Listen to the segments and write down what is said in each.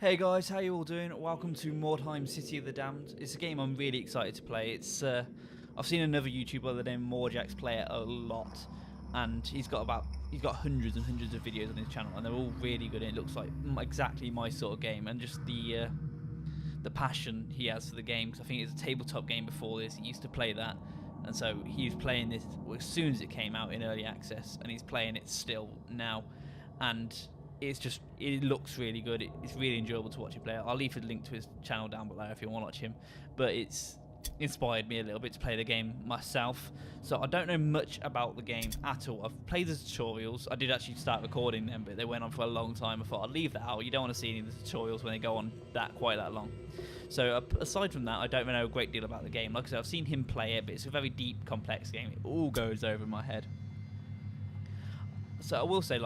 Hey guys, how you all doing? Welcome to Mordheim City of the Damned. It's a game I'm really excited to play. I've seen another YouTuber by the name Morjax play it a lot, and he's got hundreds and hundreds of videos on his channel, and they're all really good. And it looks like exactly my sort of game, and just the passion he has for the game. Because I think it's a tabletop game before this. He used to play that, and so he was playing this as soon as it came out in early access, and he's playing it still now, and it looks really good. It's really enjoyable to watch him play. I'll leave a link to his channel down below if you want to watch him. But it's inspired me a little bit to play the game myself. So I don't know much about the game at all. I've played the tutorials. I did actually start recording them, but they went on for a long time. I thought I'd leave that out. You don't want to see any of the tutorials when they go on quite that long. So aside from that, I don't know a great deal about the game. Like I said, I've seen him play it, but it's a very deep, complex game. It all goes over my head. So I will say,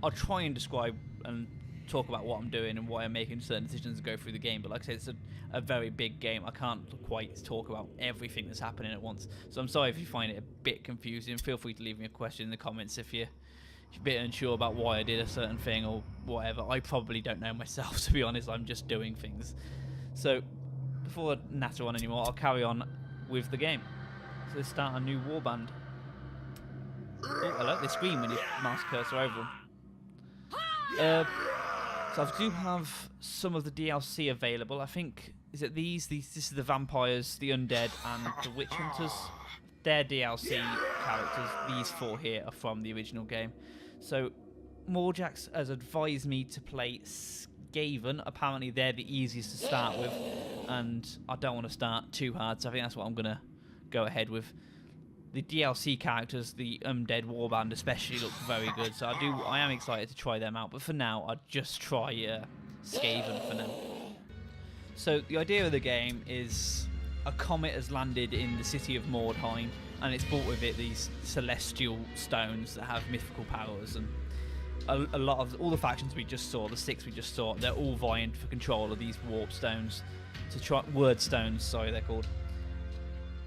I'll try and describe and talk about what I'm doing and why I'm making certain decisions to go through the game. But like I said, it's a very big game. I can't quite talk about everything that's happening at once. So I'm sorry if you find it a bit confusing. Feel free to leave me a question in the comments if you're a bit unsure about why I did a certain thing or whatever. I probably don't know myself, to be honest. I'm just doing things. So before I natter on anymore, I'll carry on with the game. So let's start a new warband. Oh, hello. They scream when you mouse cursor over them. So I do have some of the DLC available. I think, is it these? This is the vampires, the undead, and the witch hunters. They're DLC characters. These four here are from the original game. So Morjax has advised me to play Skaven. Apparently they're the easiest to start with, and I don't want to start too hard, so I think that's what I'm going to go ahead with. The DLC characters, the Undead Warband especially, look very good, so I am excited to try them out. But for now, I'll just try Skaven for now. So the idea of the game is a comet has landed in the city of Mordheim, and it's brought with it these celestial stones that have mythical powers. And a lot of all the factions we just saw, the 6 we just saw, they're all vying for control of these warp stones, word stones, sorry, they're called.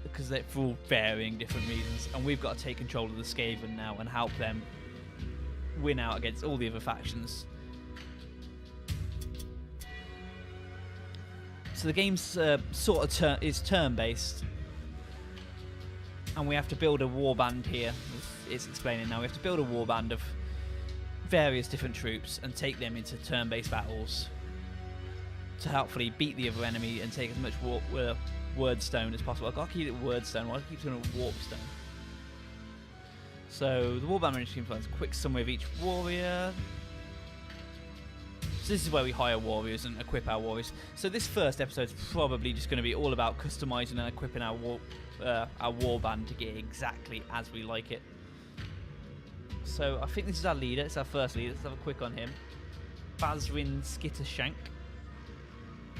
Because they're for all varying different reasons, and we've got to take control of the Skaven now and help them win out against all the other factions. So the game's is turn-based, and we have to build a warband here. It's explaining now. We have to build a warband of various different troops and take them into turn-based battles to hopefully beat the other enemy and take as much word stone as possible. I've got to keep it word stone. Why do I keep doing a warp stone? So the warband regime finds a quick summary of each warrior. So this is where we hire warriors and equip our warriors. So this first episode is probably just going to be all about customizing and equipping our warband to get exactly as we like it. So I think this is our leader. It's our first leader. Let's have a quick on him. Bazrin Skittershank.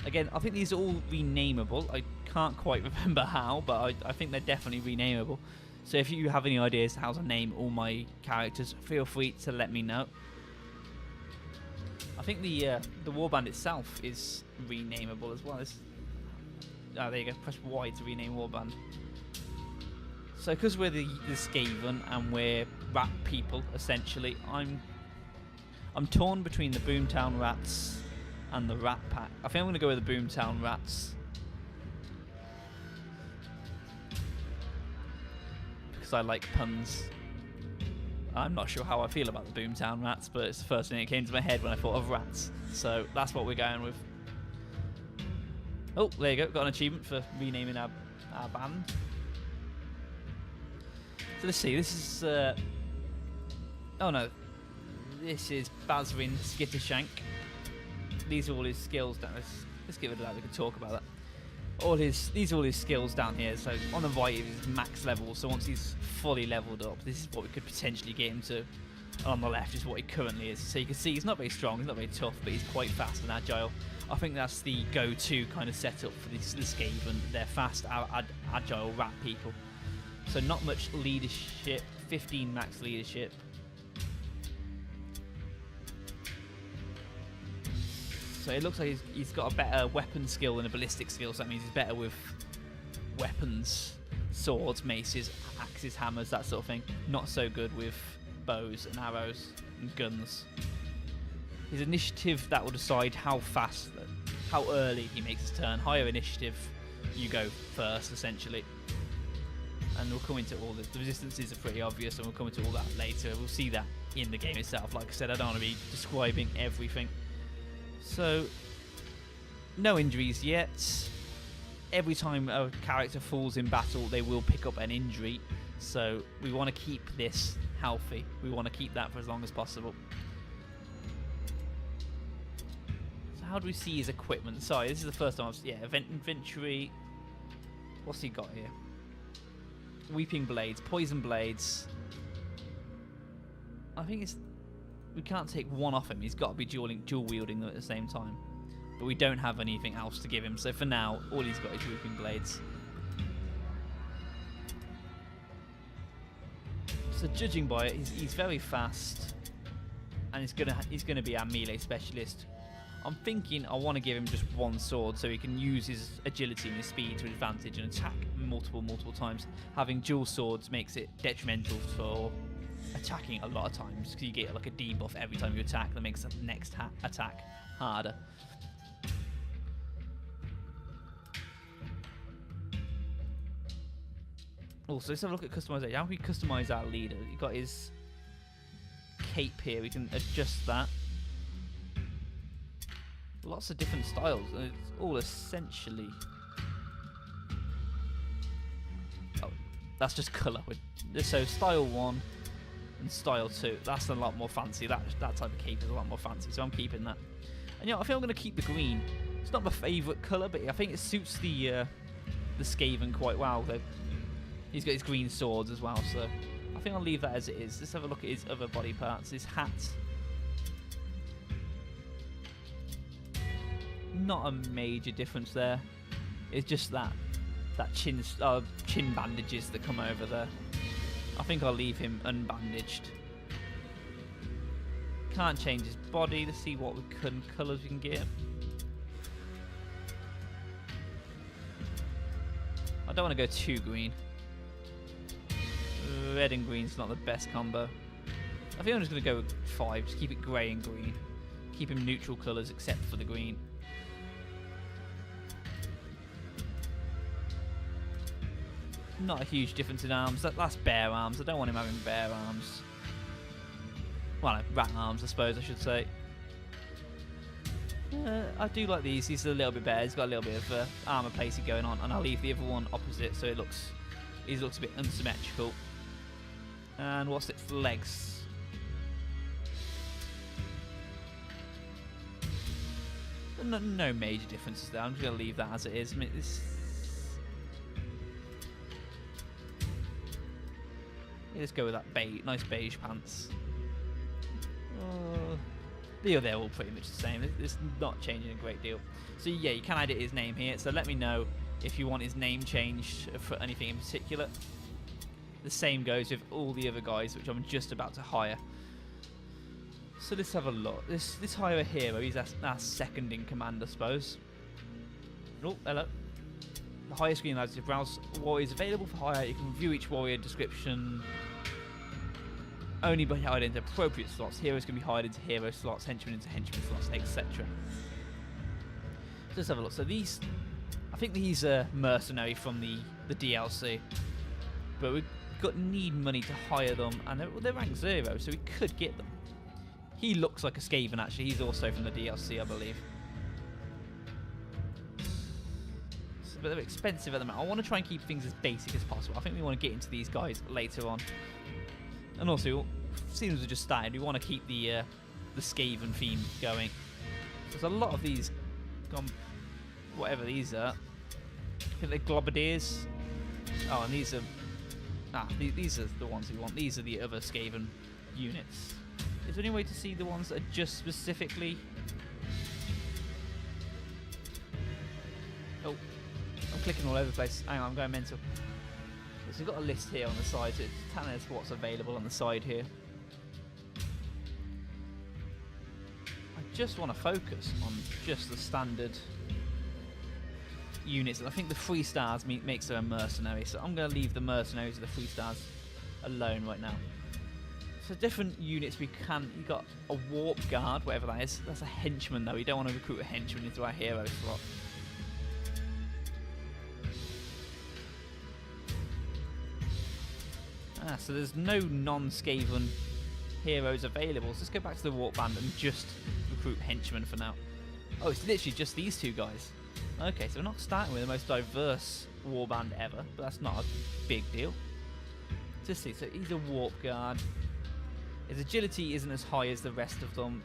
Again, I think these are all renameable. I can't quite remember how, but I think they're definitely renameable. So if you have any ideas how to name all my characters, feel free to let me know. I think the warband itself is renameable as well. Oh, there you go. Press Y to rename warband. So because we're the Skaven and we're rat people, essentially, I'm torn between the Boomtown Rats and the Rat Pack. I think I'm going to go with the Boomtown Rats, because I like puns. I'm not sure how I feel about the Boomtown Rats, but it's the first thing that came to my head when I thought of rats. So that's what we're going with. Oh, there you go. Got an achievement for renaming our band. So let's see. This is... oh no. This is Bazrin Skittershank. These are all his skills down. Let's give it a that. We can talk about that. These are all his skills down here. So on the right is his max level. So once he's fully leveled up, this is what we could potentially get him to. And on the left is what he currently is. So you can see he's not very strong, he's not very tough, but he's quite fast and agile. I think that's the go-to kind of setup for the Skaven. They're fast, agile rat people. So not much leadership. 15 max leadership. So it looks like he's got a better weapon skill and a ballistic skill, so that means he's better with weapons, swords, maces, axes, hammers, that sort of thing. Not so good with bows and arrows and guns. His initiative, that will decide how fast, how early he makes his turn. Higher initiative, you go first, essentially. And we'll come into all this. The resistances are pretty obvious, and we'll come into all that later. We'll see that in the game itself. Like I said, I don't want to be describing everything. So, no injuries yet. Every time a character falls in battle, they will pick up an injury. So, we want to keep this healthy. We want to keep that for as long as possible. So, how do we see his equipment? Sorry, this is the first time I've... Yeah, inventory. What's he got here? Weeping blades, poison blades. I think it's... We can't take one off him. He's got to be dual wielding them at the same time. But we don't have anything else to give him. So for now, all he's got is weeping blades. So judging by it, he's very fast, and he's gonna be our melee specialist. I'm thinking I want to give him just one sword so he can use his agility and his speed to advantage and attack multiple times. Having dual swords makes it detrimental for attacking a lot of times, because you get like a debuff every time you attack that makes the next attack harder. Also, let's have a look at customization. How can we customize our leader? You've got his cape here. We can adjust that. Lots of different styles, and it's all essentially... Oh, that's just colour. So style 1 and style 2. That's a lot more fancy. That type of cape is a lot more fancy, so I'm keeping that. And yeah, I think I'm going to keep the green. It's not my favourite colour, but I think it suits the Skaven quite well. He's got his green swords as well, so I think I'll leave that as it is. Let's have a look at his other body parts. His hat. Not a major difference there. It's just that chin bandages that come over there. I think I'll leave him unbandaged. Can't change his body. Let's see what colours we can get him. I don't want to go too green. Red and green's not the best combo. I think I'm just going to go with 5. Just keep it grey and green. Keep him neutral colours except for the green. Not a huge difference in arms. That's bear arms. I don't want him having bear arms. Well, no, rat arms, I suppose I should say. I do like these. These are a little bit better. He's got a little bit of armour placing going on, and I'll leave the other one opposite so it looks a bit unsymmetrical. And what's its legs? No major differences there. I'm just going to leave that as it is. I mean, let's go with that nice beige pants. They're all pretty much the same. It's not changing a great deal. So yeah, you can edit his name here. So let me know if you want his name changed for anything in particular. The same goes with all the other guys, which I'm just about to hire. So let's have a look. This hire a hero. He's our second in command, I suppose. Oh, hello. The hire screen allows you to browse warriors available for hire. You can view each warrior description. Only be hired into appropriate slots. Heroes can be hired into hero slots, henchmen into henchman slots, etc. So let's have a look. So these, I think these are mercenary from the DLC, but we need money to hire them, and they're rank 0, so we could get them. He looks like a Skaven actually. He's also from the DLC, I believe. But they're expensive at the moment. I want to try and keep things as basic as possible. I think we want to get into these guys later on. And also, seeing as we just started, we want to keep the Skaven theme going. There's a lot of these, whatever these are. I think they're globadiers. Oh, and these are these are the ones we want. These are the other Skaven units. Is there any way to see the ones that are just specifically? Oh, I'm clicking all over the place. Hang on, I'm going mental. So we've got a list here on the side, so it's telling us what's available on the side here. I just want to focus on just the standard units. I think the 3 stars makes her a mercenary, so I'm going to leave the mercenaries of the 3 stars alone right now. So different units we can. You got a warp guard, whatever that is. That's a henchman though. You don't want to recruit a henchman into our hero slot. So there's no non-Skaven heroes available. So let's go back to the Warband and just recruit henchmen for now. Oh, it's literally just these two guys. Okay, so we're not starting with the most diverse Warband ever, but that's not a big deal. Let's see, so he's a warp guard. His agility isn't as high as the rest of them.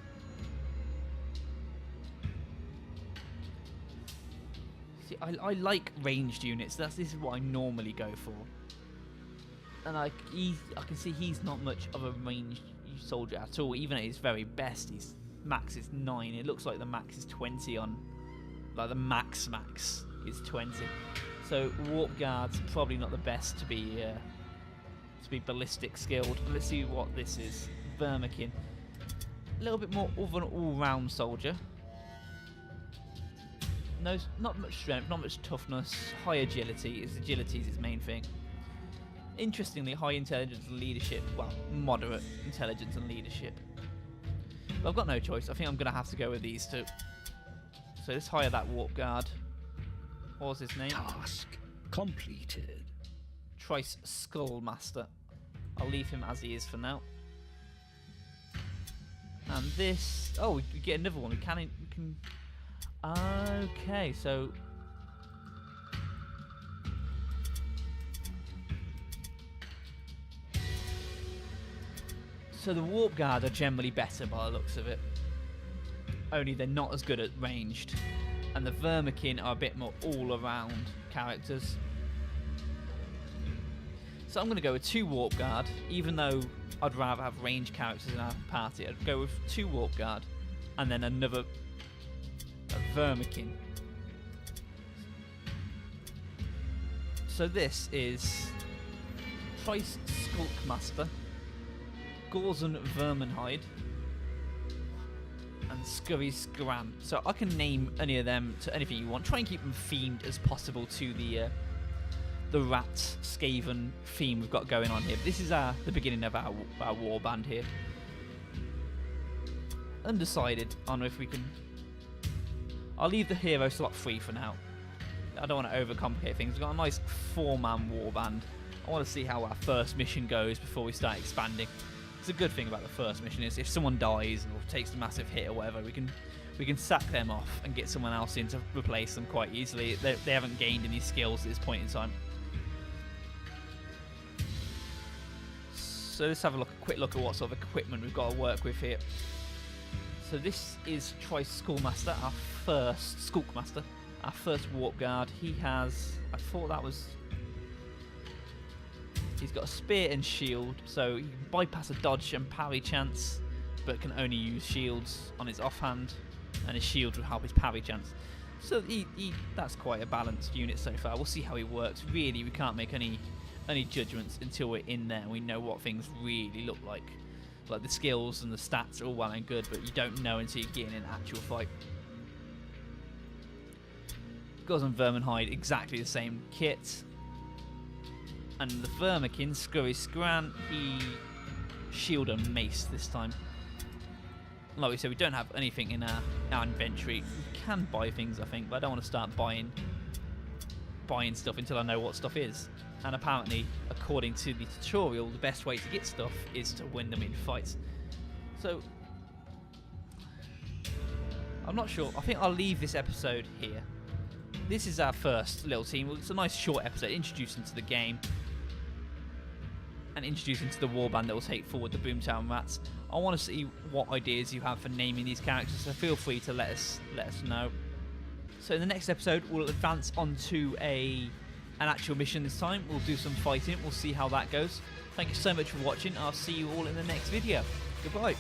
See, I like ranged units. This is what I normally go for. And I can see he's not much of a ranged soldier at all. Even at his very best, his max is 9. It looks like the max is 20 on, like the max is 20. So warp guard's probably not the best to be ballistic skilled. Let's see what this is. Vermikin, a little bit more of an all-round soldier. No, not much strength, not much toughness. High agility. His agility is his main thing. Interestingly, high intelligence and leadership. Well, moderate intelligence and leadership. But I've got no choice. I think I'm going to have to go with these two. So let's hire that warp guard. What was his name? Task completed. Trice Skullmaster. I'll leave him as he is for now. And this... Oh, we get another one. We can... Okay, so... So the Warp Guard are generally better by the looks of it. Only they're not as good at ranged. And the Vermikin are a bit more all-around characters. So I'm going to go with 2 Warp Guard, even though I'd rather have ranged characters in our party. I'd go with 2 Warp Guard, and then another Vermikin. So this is Trice Skulkmaster, Gorzen Verminhide, and Scurry Scram. So I can name any of them to anything you want. Try and keep them themed as possible to the rat Skaven theme we've got going on here. But this is the beginning of our warband here. Undecided on if we can... I'll leave the hero slot free for now. I don't want to overcomplicate things. We've got a nice 4-man warband. I want to see how our first mission goes before we start expanding. It's a good thing about the first mission is if someone dies or takes a massive hit or whatever, we can sack them off and get someone else in to replace them quite easily. They haven't gained any skills at this point in time. So let's have a quick look at what sort of equipment we've got to work with here. So this is Trice Skullmaster, our first Skulkmaster, our first Warp Guard. He has, I thought that was... He's got a spear and shield, so he can bypass a dodge and parry chance, but can only use shields on his offhand, and his shield will help his parry chance. So that's quite a balanced unit so far. We'll see how he works. Really, we can't make any judgments until we're in there and we know what things really look like. Like the skills and the stats are all well and good, but you don't know until you get in an actual fight. Goes on Verminhide, exactly the same kit. And the Vermikin, Scurry Scran, he shield and mace this time. Like we said, we don't have anything in our inventory. We can buy things, I think, but I don't want to start buying stuff until I know what stuff is. And apparently, according to the tutorial, the best way to get stuff is to win them in fights. So, I'm not sure. I think I'll leave this episode here. This is our first little team. It's a nice short episode, introducing to the game and introducing to the warband that will take forward the Boomtown Rats. I want to see what ideas you have for naming these characters, so feel free to let us know. So in the next episode, we'll advance onto an actual mission this time. We'll do some fighting. We'll see how that goes. Thank you so much for watching. I'll see you all in the next video. Goodbye.